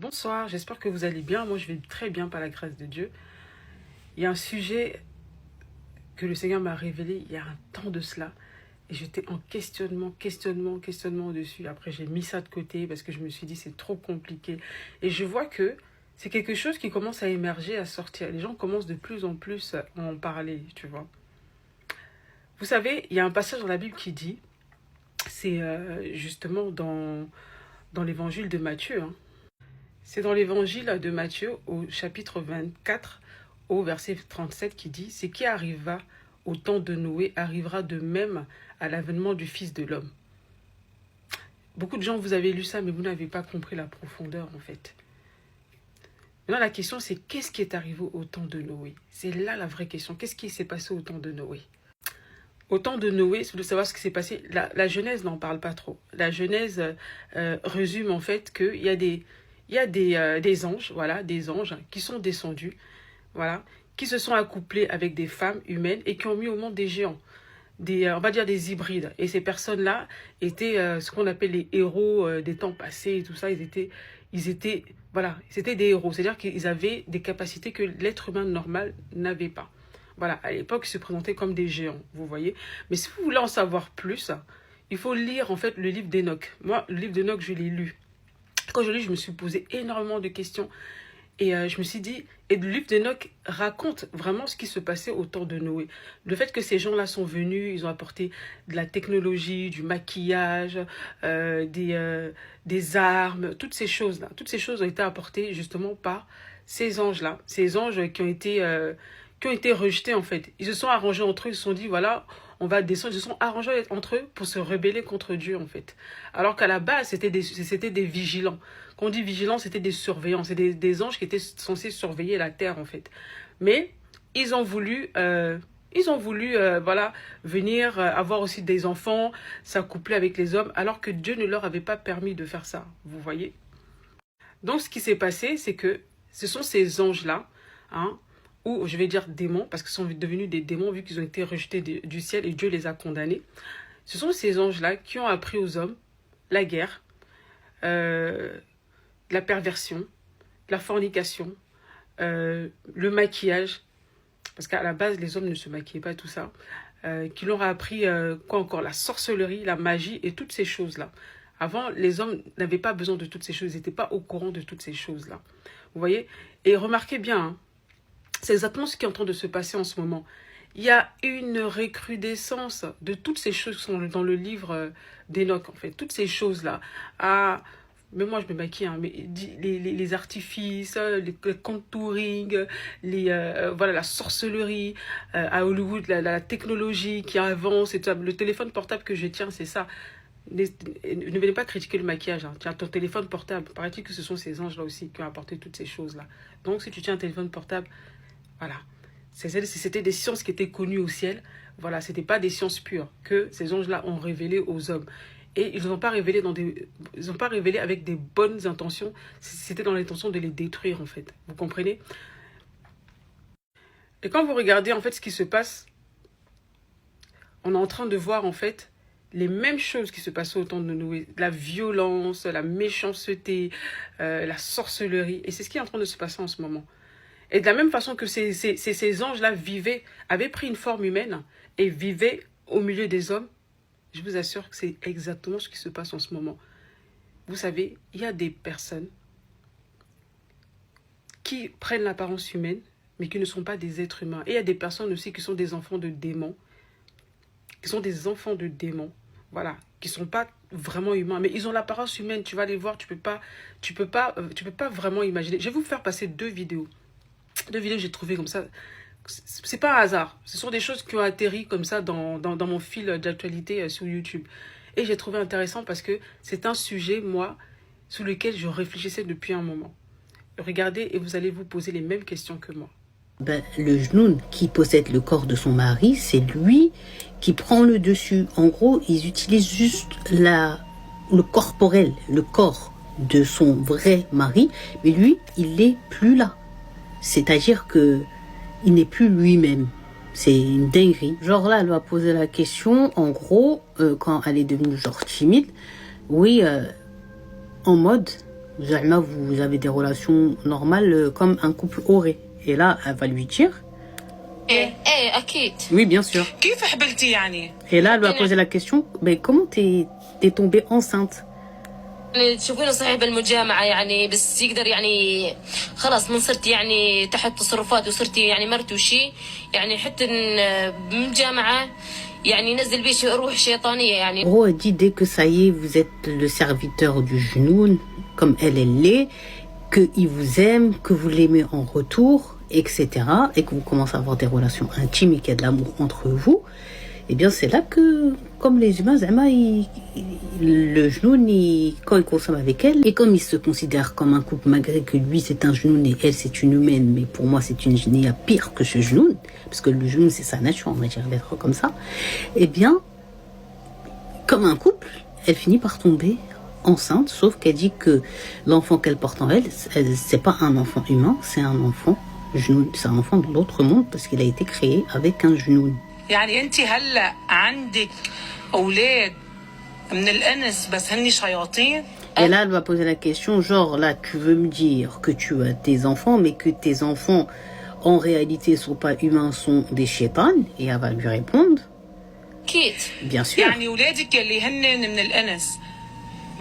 Bonsoir, j'espère que vous allez bien. Moi, je vais très bien par la grâce de Dieu. Il y a un sujet que le Seigneur m'a révélé il y a un temps de cela. Et j'étais en questionnement dessus. Après, j'ai mis ça de côté parce que je me suis dit c'est trop compliqué. Et je vois que c'est quelque chose qui commence à émerger, à sortir. Les gens commencent de plus en plus à en parler, tu vois. Vous savez, il y a un passage dans la Bible qui dit, c'est justement dans l'évangile de Matthieu, hein. C'est dans l'évangile de Matthieu au chapitre 24 au verset 37 qui dit « Ce qui arriva au temps de Noé arrivera de même à l'avènement du Fils de l'homme. » Beaucoup de gens, vous avez lu ça, mais vous n'avez pas compris la profondeur en fait. Maintenant, la question c'est qu'est-ce qui est arrivé au temps de Noé? C'est là la vraie question. Qu'est-ce qui s'est passé au temps de Noé? Au temps de Noé, si vous voulez savoir ce qui s'est passé, la Genèse n'en parle pas trop. La Genèse résume en fait qu'il y a des anges, voilà, des anges qui sont descendus, voilà, qui se sont accouplés avec des femmes humaines et qui ont mis au monde des géants, on va dire des hybrides. Et ces personnes-là étaient ce qu'on appelle les héros des temps passés et tout ça. Voilà, c'était des héros. C'est-à-dire qu'ils avaient des capacités que l'être humain normal n'avait pas. Voilà, à l'époque, ils se présentaient comme des géants, vous voyez. Mais si vous voulez en savoir plus, il faut lire en fait le livre d'Enoch. Moi, le livre d'Enoch, je l'ai lu. Quand je lis, je me suis posé énormément de questions. Et je me suis dit, et le livre d'Enoch raconte vraiment ce qui se passait au temps de Noé. Le fait que ces gens-là sont venus, ils ont apporté de la technologie, du maquillage, des armes, toutes ces choses-là. Toutes ces choses ont été apportées justement par ces anges-là. Ces anges qui ont été rejetés en fait. Ils se sont arrangés entre eux, ils se sont dit, voilà, on va descendre. Ils se sont arrangés entre eux pour se rebeller contre Dieu en fait. Alors qu'à la base, c'était des vigilants. Quand on dit vigilants, c'était des surveillants. C'est des anges qui étaient censés surveiller la terre en fait. Mais ils ont voulu voilà, venir avoir aussi des enfants, s'accoupler avec les hommes, alors que Dieu ne leur avait pas permis de faire ça. Vous voyez? Donc ce qui s'est passé, c'est que ce sont ces anges-là, hein, ou je vais dire démons, parce qu'ils sont devenus des démons vu qu'ils ont été rejetés du ciel et Dieu les a condamnés. Ce sont ces anges-là qui ont appris aux hommes la guerre, la perversion, la fornication, le maquillage, parce qu'à la base, les hommes ne se maquillaient pas, tout ça, qui leur a appris, quoi encore, la sorcellerie, la magie et toutes ces choses-là. Avant, les hommes n'avaient pas besoin de toutes ces choses, ils n'étaient pas au courant de toutes ces choses-là. Vous voyez? Et remarquez bien, hein, c'est exactement ce qui est en train de se passer en ce moment. Il y a une recrudescence de toutes ces choses qui sont dans le livre d'Enoch, en fait. Toutes ces choses-là. Ah, mais moi, je me maquille, hein, mais les artifices, les contouring, voilà, la sorcellerie, à Hollywood, la technologie qui avance. Et tout ça. Le téléphone portable que je tiens, c'est ça. Ne venez pas critiquer le maquillage. Hein. Tiens, ton téléphone portable. Paraît-il que ce sont ces anges-là aussi qui ont apporté toutes ces choses-là. Donc, si tu tiens un téléphone portable, voilà. C'était des sciences qui étaient connues au ciel. Voilà, ce n'étaient pas des sciences pures que ces anges-là ont révélées aux hommes. Et ils n'ont pas révélé avec des bonnes intentions. C'était dans l'intention de les détruire, en fait. Vous comprenez? Et quand vous regardez, en fait, ce qui se passe, on est en train de voir, en fait, les mêmes choses qui se passaient au temps de Noé. La violence, la méchanceté, la sorcellerie. Et c'est ce qui est en train de se passer en ce moment. Et de la même façon que ces anges-là avaient pris une forme humaine et vivaient au milieu des hommes, je vous assure que c'est exactement ce qui se passe en ce moment. Vous savez, il y a des personnes qui prennent l'apparence humaine, mais qui ne sont pas des êtres humains. Et il y a des personnes aussi qui sont des enfants de démons, voilà, qui ne sont pas vraiment humains, mais ils ont l'apparence humaine. Tu vas les voir, tu peux pas vraiment imaginer. Je vais vous faire passer deux vidéos que j'ai trouvées comme ça. C'est pas un hasard. Ce sont des choses qui ont atterri comme ça dans mon fil d'actualité sur YouTube. Et j'ai trouvé intéressant parce que c'est un sujet, moi, sur lequel je réfléchissais depuis un moment. Regardez et vous allez vous poser les mêmes questions que moi. Ben, le Jnoun qui possède le corps de son mari, c'est lui qui prend le dessus. En gros, ils utilisent juste le corporel, le corps de son vrai mari, mais lui, il n'est plus là. C'est-à-dire que il n'est plus lui-même. C'est une dinguerie. Genre là, elle va poser la question, en gros, quand elle est devenue genre timide, oui, en mode, Zahma, vous avez des relations normales comme un couple aurait. Et là, elle va lui dire. ايه اكيد. Oui, bien sûr. كيف حبلتي يعني؟ Et là, elle lui a posé la question, mais comment t'es tombée enceinte? يعني تشوفينه صحيح بالمجامعة يعني بس يقدر يعني خلاص من صرت يعني تحت تصرفات وصرتي يعني مرت وشي يعني حتى بالمجامعة يعني نزل بيش روح شيطانية يعني. En gros, elle dit, dès que ça y est, vous êtes le serviteur du genoun, comme elle l'est, qu'il vous aime, que vous l'aimez en retour, etc., et que vous commencez à avoir des relations intimes et qu'il y a de l'amour entre vous, eh bien, c'est là que, comme les humains, le genoun, quand il consomme avec elle, et comme il se considère comme un couple, malgré que lui, c'est un genoun et elle, c'est une humaine, mais pour moi, c'est une il y a pire que ce genoun, parce que le genoun, c'est sa nature, on va dire, d'être comme ça, eh bien, comme un couple, elle finit par tomber enceinte, sauf qu'elle dit que l'enfant qu'elle porte en elle, c'est pas un enfant humain, c'est un enfant genoun, c'est un enfant de l'autre monde, parce qu'il a été créé avec un genoun. يعني انت هلا عندك اولاد من الانس بس هني شياطين؟ Et là, elle va poser la question, genre là, tu veux me dire que tu as des enfants, mais que tes enfants, en réalité, sont pas humains, sont des chétanes? Et elle va lui répondre, أكيد. bien sûr. يعني اولادك اللي هن من الانس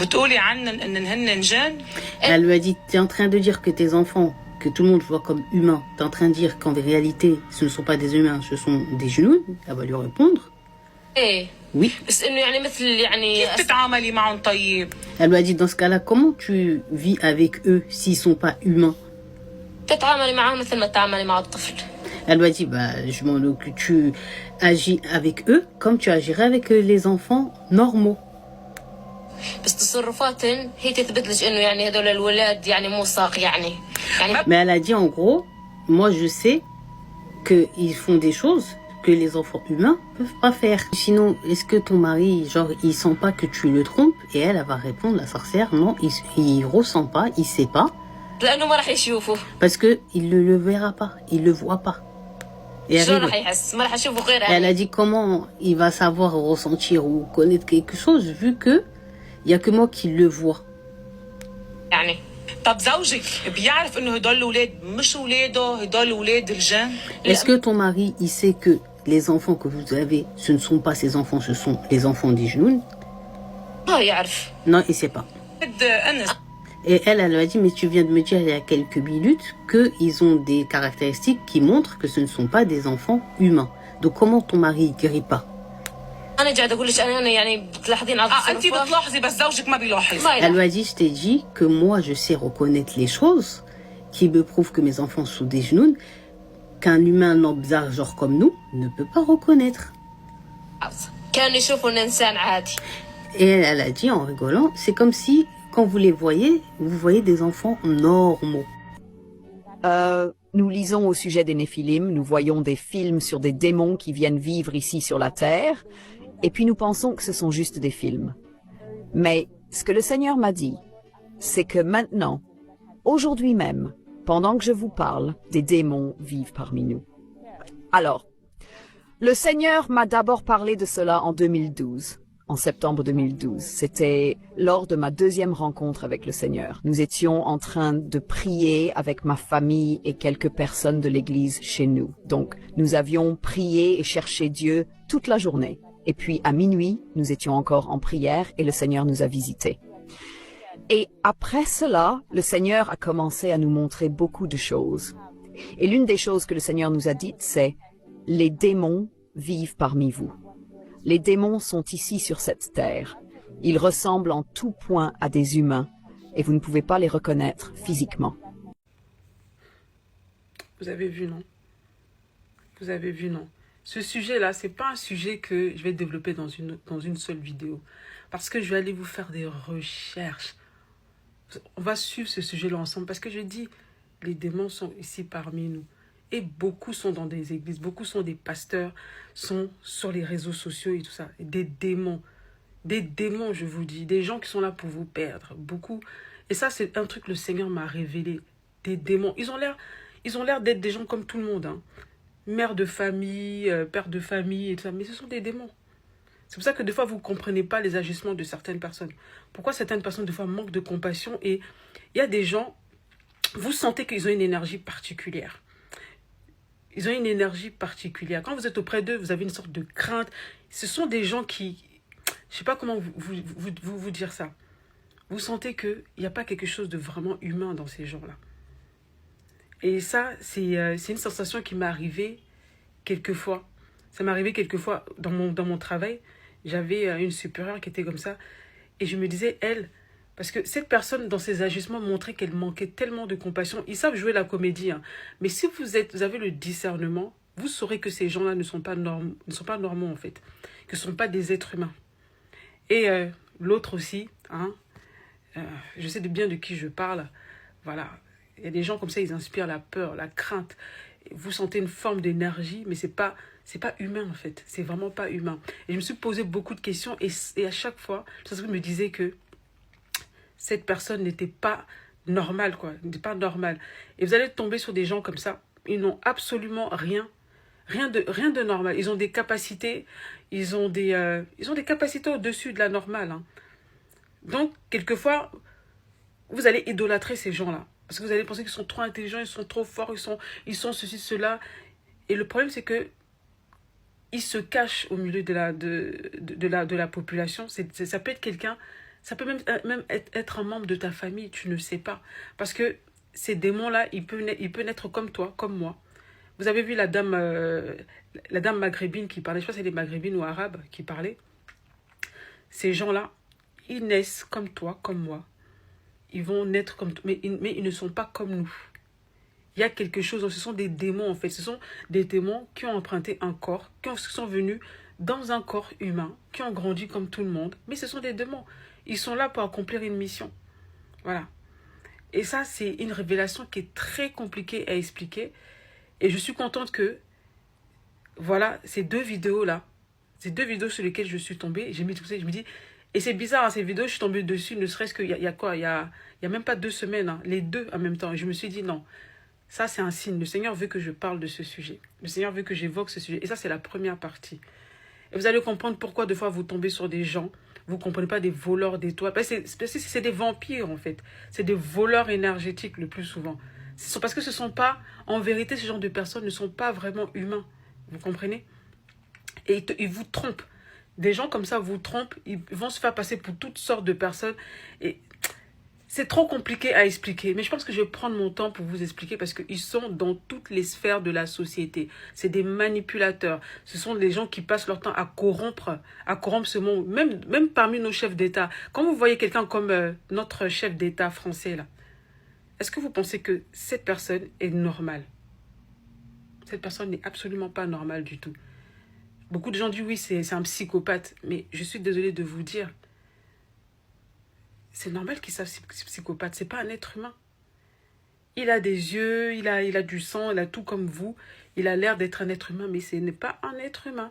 بتقولي عنن ان هن جن؟ Elle lui a dit, tu es en train de dire que tes enfants, que tout le monde voit comme humains, tu es en train de dire qu'en réalité, ce ne sont pas des humains, ce sont des genoux? Elle va lui répondre, إيه oui. بس إنه يعني مثل يعني كيف تتعاملي معهم طيب؟ Elle lui a dit, dans ce cas-là, comment tu vis avec eux s'ils sont pas humains? تتعاملي معهم مثل ما تتعاملي مع الطفل. Elle lui a dit, bah, je m'en occupe, tu agis avec eux comme tu agirais avec les enfants normaux. بس تصرفاتهم هي تثبت لك إنه يعني هذول الولاد يعني مو ساق يعني. Mais elle a dit, en gros, moi je sais qu'ils font des choses que les enfants humains peuvent pas faire. Sinon, est-ce que ton mari, genre, il sent pas que tu le trompes? Et elle va répondre, la sorcière, non, il ressent pas, il sait pas. لأنه ما راح يشوفه. Parce que il ne le verra pas, il le voit pas. Et شلون elle, راح يحس؟ ما راح يشوفه غير elle a dit comment il va savoir ressentir ou connaître quelque chose vu que il y a que moi qui le vois. يعني. طب زوجك بيعرف انه هدول الاولاد مش اولاده هدول اولاد الجن؟ Est-ce que ton mari, il sait que les enfants que vous avez, ce ne sont pas ses enfants, ce sont les enfants des genoux? ما يعرف. Non, il sait pas. ولد انس Et elle lui a dit, mais tu viens de me dire il y a quelques minutes qu'ils ont des caractéristiques qui montrent que ce ne sont pas des enfants humains. Donc comment ton mari ne guérit pas? أنا قاعدة أقول لك أنا يعني بتلاحظين على انت التصرفات. بتلاحظي بس زوجك ما بيلاحظ. ما Elle يلاحظ. lui a dit, je t'ai dit que moi je sais reconnaître les choses qui me prouvent que mes enfants sont des genoux, qu'un humain lambda genre comme nous ne peut pas reconnaître. كان يشوفوا إنه إنسان عادي. Et elle a dit en rigolant, c'est comme si quand vous les voyez, vous voyez des enfants normaux. Nous lisons au sujet des Néphilim, nous voyons des films sur des démons qui viennent vivre ici sur la terre, et puis nous pensons que ce sont juste des films. Mais ce que le Seigneur m'a dit, c'est que maintenant, aujourd'hui même, pendant que je vous parle, des démons vivent parmi nous. Alors, le Seigneur m'a d'abord parlé de cela en 2012. En septembre 2012. C'était lors de ma deuxième rencontre avec le Seigneur. Nous étions en train de prier avec ma famille et quelques personnes de l'église chez nous. Donc, nous avions prié et cherché Dieu toute la journée. Et puis, à minuit, nous étions encore en prière et le Seigneur nous a visités. Et après cela, le Seigneur a commencé à nous montrer beaucoup de choses. Et l'une des choses que le Seigneur nous a dites, c'est « Les démons vivent parmi vous ». Les démons sont ici sur cette terre. Ils ressemblent en tout point à des humains et vous ne pouvez pas les reconnaître physiquement. Vous avez vu, non? Vous avez vu, non? Ce sujet-là, c'est pas un sujet que je vais développer dans une seule vidéo. Parce que je vais aller vous faire des recherches. On va suivre ce sujet-là ensemble. Parce que je dis, les démons sont ici parmi nous. Et beaucoup sont dans des églises, beaucoup sont des pasteurs, sont sur les réseaux sociaux et tout ça. Et des démons, je vous dis, des gens qui sont là pour vous perdre, beaucoup. Et ça, c'est un truc que le Seigneur m'a révélé. Des démons, ils ont l'air d'être des gens comme tout le monde. Hein. Mère de famille, père de famille et tout ça, mais ce sont des démons. C'est pour ça que des fois, vous ne comprenez pas les agissements de certaines personnes. Pourquoi certaines personnes, des fois, manquent de compassion. Et il y a des gens, vous sentez qu'ils ont une énergie particulière. Ils ont une énergie particulière. Quand vous êtes auprès d'eux, vous avez une sorte de crainte. Ce sont des gens qui... Je ne sais pas comment vous dire ça. Vous sentez qu'il n'y a pas quelque chose de vraiment humain dans ces gens-là. Et ça, c'est une sensation qui m'est arrivée quelquefois. Ça m'est arrivé quelquefois dans mon travail. J'avais une supérieure qui était comme ça. Et je me disais, elle... Parce que cette personne, dans ses agissements, montrait qu'elle manquait tellement de compassion. Ils savent jouer la comédie. Hein. Mais si vous avez le discernement, vous saurez que ces gens-là ne sont pas normaux, en fait. Que ce ne sont pas des êtres humains. Et l'autre aussi, hein, je sais bien de qui je parle. Voilà. Il y a des gens comme ça, ils inspirent la peur, la crainte. Vous sentez une forme d'énergie, mais c'est pas humain, en fait. C'est vraiment pas humain. Et je me suis posé beaucoup de questions. Et à chaque fois, je me disais que cette personne n'était pas normale, quoi. N'était pas normale. Et vous allez tomber sur des gens comme ça. Ils n'ont absolument rien de normal. Ils ont des capacités, ils ont des capacités au-dessus de la normale. Hein. Donc, quelquefois, vous allez idolâtrer ces gens-là. Parce que vous allez penser qu'ils sont trop intelligents, ils sont trop forts, ils sont ceci, cela. Et le problème, c'est que ils se cachent au milieu de la population. Ça peut être quelqu'un... Ça peut même être un membre de ta famille, tu ne sais pas. Parce que ces démons-là, ils peuvent naître comme toi, comme moi. Vous avez vu la dame maghrébine qui parlait, je sais pas si elle est maghrébine ou arabe qui parlait. Ces gens-là, ils naissent comme toi, comme moi. Ils vont naître comme toi, mais ils ne sont pas comme nous. Il y a quelque chose, ce sont des démons en fait. Ce sont des démons qui ont emprunté un corps, qui sont venus dans un corps humain, qui ont grandi comme tout le monde. Mais ce sont des démons. Ils sont là pour accomplir une mission. Voilà. Et ça, c'est une révélation qui est très compliquée à expliquer. Et je suis contente que, voilà, ces deux vidéos-là, ces deux vidéos sur lesquelles je suis tombée, je me dis, et c'est bizarre, hein, ces vidéos, je suis tombée dessus, ne serait-ce qu'il y a quoi, il y a même pas 2 semaines, hein, les deux en même temps. Et je me suis dit, non, ça c'est un signe. Le Seigneur veut que je parle de ce sujet. Le Seigneur veut que j'évoque ce sujet. Et ça, c'est la première partie. Et vous allez comprendre pourquoi, des fois, vous tombez sur des gens. Vous ne comprenez pas des voleurs d'étoiles. C'est des vampires, en fait. C'est des voleurs énergétiques, le plus souvent. Parce que ce ne sont pas... En vérité, ce genre de personnes ne sont pas vraiment humains. Vous comprenez? Et ils vous trompent. Des gens comme ça vous trompent. Ils vont se faire passer pour toutes sortes de personnes. Et c'est trop compliqué à expliquer. Mais je pense que je vais prendre mon temps pour vous expliquer parce qu'ils sont dans toutes les sphères de la société. C'est des manipulateurs. Ce sont des gens qui passent leur temps à corrompre ce monde. Même parmi nos chefs d'État. Quand vous voyez quelqu'un comme notre chef d'État français, là, est-ce que vous pensez que cette personne est normale? Cette personne n'est absolument pas normale du tout. Beaucoup de gens disent oui, c'est un psychopathe. Mais je suis désolée de vous dire, c'est normal qu'il soit psychopathe. C'est pas un être humain. Il a des yeux, il a du sang, il a tout comme vous. Il a l'air d'être un être humain, mais ce n'est pas un être humain.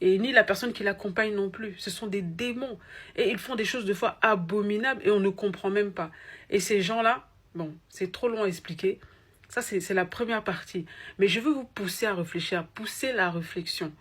Et ni la personne qui l'accompagne non plus. Ce sont des démons. Et ils font des choses de fois abominables et on ne comprend même pas. Et ces gens-là, bon, c'est trop long à expliquer. Ça, c'est la première partie. Mais je veux vous pousser à réfléchir, pousser la réflexion.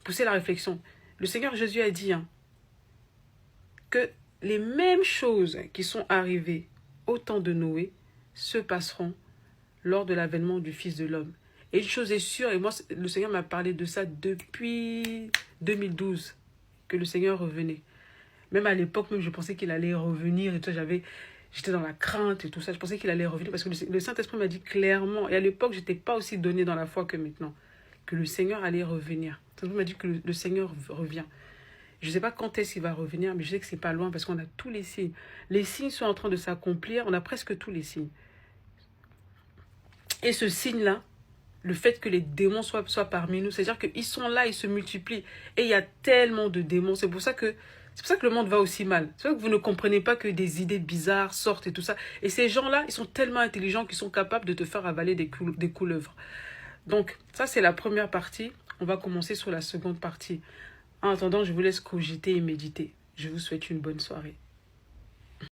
Pousser la réflexion. Le Seigneur Jésus a dit que les mêmes choses qui sont arrivées au temps de Noé se passeront lors de l'avènement du Fils de l'homme. Et une chose est sûre, et moi, le Seigneur m'a parlé de ça depuis 2012, que le Seigneur revenait. Même à l'époque, je pensais qu'il allait revenir et tout. J'étais dans la crainte et tout ça. Je pensais qu'il allait revenir parce que le Saint-Esprit m'a dit clairement, et à l'époque, je n'étais pas aussi donné dans la foi que maintenant, que le Seigneur allait revenir. Le Saint-Esprit m'a dit que le Seigneur revient. Je ne sais pas quand est-ce qu'il va revenir, mais je sais que ce n'est pas loin parce qu'on a tous les signes. Les signes sont en train de s'accomplir, on a presque tous les signes. Et ce signe-là, le fait que les démons soient parmi nous, c'est-à-dire qu'ils sont là, ils se multiplient. Et il y a tellement de démons. C'est pour ça que le monde va aussi mal. C'est pour ça que vous ne comprenez pas que des idées bizarres sortent et tout ça. Et ces gens-là, ils sont tellement intelligents qu'ils sont capables de te faire avaler des couleuvres. Donc, ça, c'est la première partie. On va commencer sur la seconde partie. En attendant, je vous laisse cogiter et méditer. Je vous souhaite une bonne soirée.